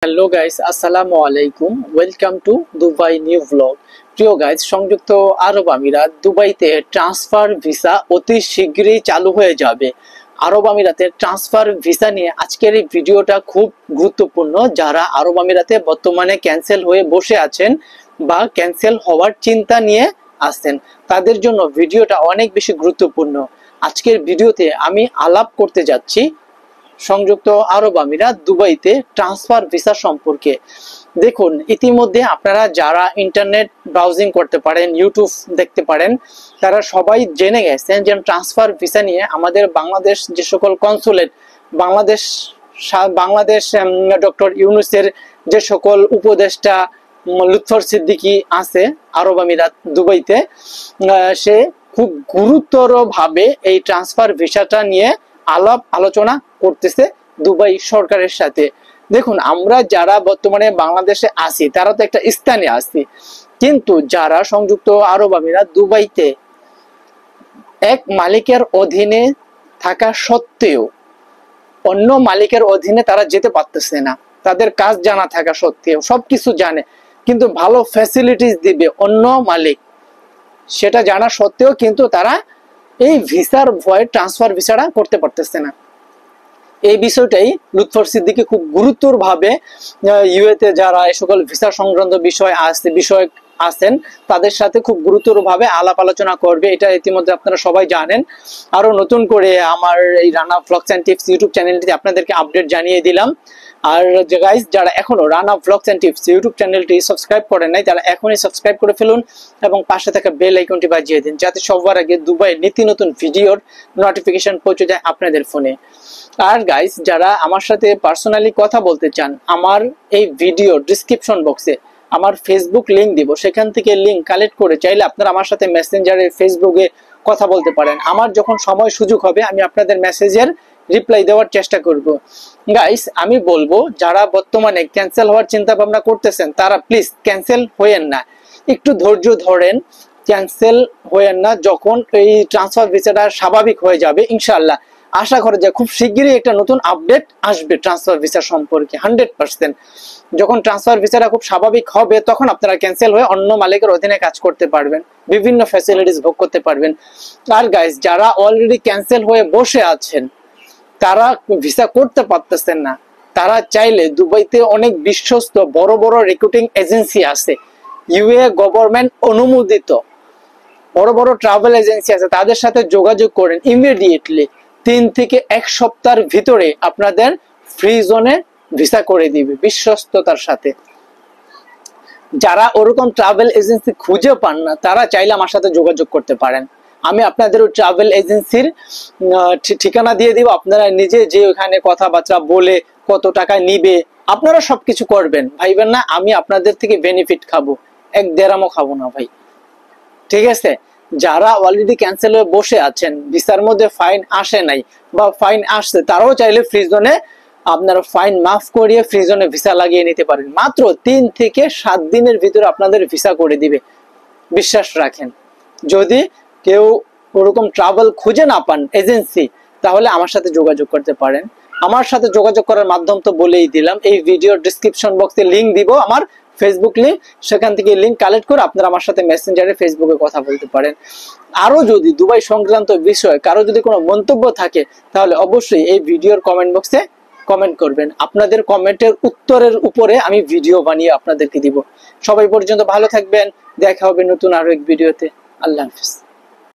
Hello guys, আসসালামু আলাইকুম। Welcome to Dubai new blog. প্রিয় গাইস, সংযুক্ত আরব আমিরাত দুবাইতে ট্রান্সফার ভিসা অতি শীঘ্রই চালু হয়ে যাবে। আরব আমিরাতের ট্রান্সফার ভিসা নিয়ে আজকের এই ভিডিওটা খুব গুরুত্বপূর্ণ। যারা আরব আমিরাতে বর্তমানে ক্যান্সেল হয়ে বসে আছেন বা ক্যান্সেল হওয়ার চিন্তা নিয়ে আসছেন, তাদের জন্য ভিডিওটা অনেক বেশি গুরুত্বপূর্ণ। আজকের ভিডিওতে আমি আলাপ করতে যাচ্ছি সংযুক্ত আরব আমিরাত দুবাইতে ট্রান্সফার ভিসা সম্পর্কে। দেখুন, ইতিমধ্যে আপনারা যারা ইন্টারনেট ব্রাউজিং করতে পারেন, ইউটিউব দেখতে পারেন, তারা সবাই জেনে গেছেন যে ট্রান্সফার ভিসা নিয়ে আমাদের বাংলাদেশ যে সকল কনসুলেট, বাংলাদেশ ডক্টর ইউনূসের যে সকল উপদেষ্টা লুৎফর সিদ্দিকী আছে আরব আমিরাত দুবাইতে, সে খুব গুরুতর ভাবে এই ট্রান্সফার ভিসাটা নিয়ে আলাপ আলোচনা করতেছে দুবাই সরকারের সাথে। দেখুন, আমরা যারা বর্তমানে বাংলাদেশে আছি তারা তো একটা স্থানে আছি, কিন্তু যারা সংযুক্ত আরব আমিরাত দুবাইতে এক মালিকের অধীনে থাকা সত্ত্বেও অন্য মালিকের অধীনে তারা যেতে পারতেছে না, তাদের কাজ জানা থাকা সত্ত্বেও, সবকিছু জানে, কিন্তু ভালো ফ্যাসিলিটিস দিবে অন্য মালিক, সেটা জানা সত্ত্বেও কিন্তু তারা এই ভিসার ভয়ে ট্রান্সফার ভিসাটা করতে পারতেছে না। এই বিষয়টাই লুৎফর সিদ্দিকী খুব গুরুতর ভাবে ইউএতে যারা এই সকল ভিসা সংক্রান্ত বিষয় আছেন তাদের সাথে খুব গুরুতর ভাবে আলাপ আলোচনা করবে। এটা ইতিমধ্যে আপনারা সবাই জানেন। আরো নতুন করে আমার এই Rana vlogs and tips YouTube চ্যানেলটিতে আপনাদেরকে আপডেট জানিয়ে দিলাম। আর গাইস, যারা এখনো Rana vlogs and tips YouTube চ্যানেলটি সাবস্ক্রাইব করেন নাই, তারা এখনই সাবস্ক্রাইব করে ফেলুন এবং পাশে থাকা বেল আইকনটি বাজিয়ে দিন, যাতে সবার আগে দুবাইয়ের নিত্য নতুন ভিডিওর নোটিফিকেশন পৌঁছে যায় আপনাদের ফোনে। আর গাইস, যারা আমার সাথে পার্সোনালি কথা বলতে চান, আমার এই ভিডিও ডিসক্রিপশন বক্সে আমার ফেসবুক লিংক দিব, সেখান থেকে লিংক কালেক্ট করে চাইলে আপনারা আমার সাথে মেসেঞ্জারে, ফেসবুকে কথা বলতে পারেন। আমার যখন সময় সুযোগ হবে আমি আপনাদের মেসেজের রিপ্লাই দেওয়ার চেষ্টা করব। গাইস, আমি বলবো যারা বর্তমানে ক্যান্সেল হওয়ার চিন্তা ভাবনা করতেছেন তারা প্লিজ ক্যান্সেল হয়েন না, একটু ধৈর্য ধরেন, ক্যান্সেল হয়েন না। যখন এই ট্রান্সফার ভিসাটা স্বাভাবিক হয়ে যাবে ইনশাআল্লাহ, আশা করা যায় খুব শিগগিরই একটা নতুন আপডেট আসবে ট্রান্সফার ভিসা সম্পর্কে 100%। যখন ট্রান্সফার ভিসাটা খুব স্বাভাবিক হবে তখন আপনারা ক্যান্সেল হয়ে অন্য মালিকের অধীনে কাজ করতে পারবেন, বিভিন্ন ফ্যাসিলিটিস ভোগ করতে পারবেন। আর গাইস, যারা অলরেডি ক্যান্সেল হয়ে বসে আছেন, তারা ভিসা করতে পারতেছেন না, তারা চাইলে দুবাইতে অনেক বিশ্বস্ত বড় বড় রিক্রুটিং এজেন্সি আছে, ইউএ গভর্নমেন্ট অনুমোদিত বড় বড় ট্রাভেল এজেন্সি আছে, তাদের সাথে যোগাযোগ করেন। ইমিডিয়েটলি 3 থেকে 1 সপ্তাহের ভিতরে আপনাদের ফ্রি জোনে ভিসা করে দিবে বিশ্বস্ততার সাথে। যারা ওরকম ট্রাভেল এজেন্সি খুঁজে পান না, তারা চাইলে আমার সাথে যোগাযোগ করতে পারেন। আমি আপনাদের ওই ট্রাভেল এজেন্সির ঠিকানা দিয়ে দিব, আপনারা নিজে যে ওখানে কথাবার্তা বলে কত টাকা নিবে আপনারা সবকিছু করবেন। ভাইবেন না আমি আপনাদের থেকে বেনিফিট খাবো, 1 দেড়ামও খাবো না ভাই, ঠিক আছে? যারা অলরেডি ক্যান্সেল হয়ে বসে আছেন, ভিসার মধ্যে ফাইন আসে নাই বা ফাইন আসছে, তারাও চাইলে ফ্রি জোনে আপনারা ফাইন মাফ করিয়ে ফ্রি জোনে ভিসা লাগিয়ে নিতে পারেন। মাত্র 3 থেকে 7 দিনের ভিতরে আপনাদের ভিসা করে দিবে, বিশ্বাস রাখেন। যদি কেউ ওরকম ট্রাভেল খুঁজে না পান এজেন্সি, তাহলে আমার সাথে যোগাযোগ করতে পারেন। আমার সাথে যোগাযোগ করার মাধ্যম তো বলেই দিলাম, এই ভিডিওর ডিসক্রিপশন বক্সে লিংক দিব আমার ফেসবুক লিংক, সেখান থেকে লিংক কালেক্ট করে আপনারা আমার সাথে মেসেঞ্জারে, ফেসবুকে কথা বলতে পারেন। আরো যদি দুবাই সংক্রান্ত বিষয়ে কারো যদি কোনো মন্তব্য থাকে, তাহলে অবশ্যই এই ভিডিওর কমেন্ট বক্সে কমেন্ট করবেন। আপনাদের কমেন্টের উত্তরের উপরে আমি ভিডিও বানিয়ে আপনাদেরকে দিব। সবাই পর্যন্ত ভালো থাকবেন, দেখা হবে নতুন আরো এক ভিডিওতে। আল্লাহ হাফেজ।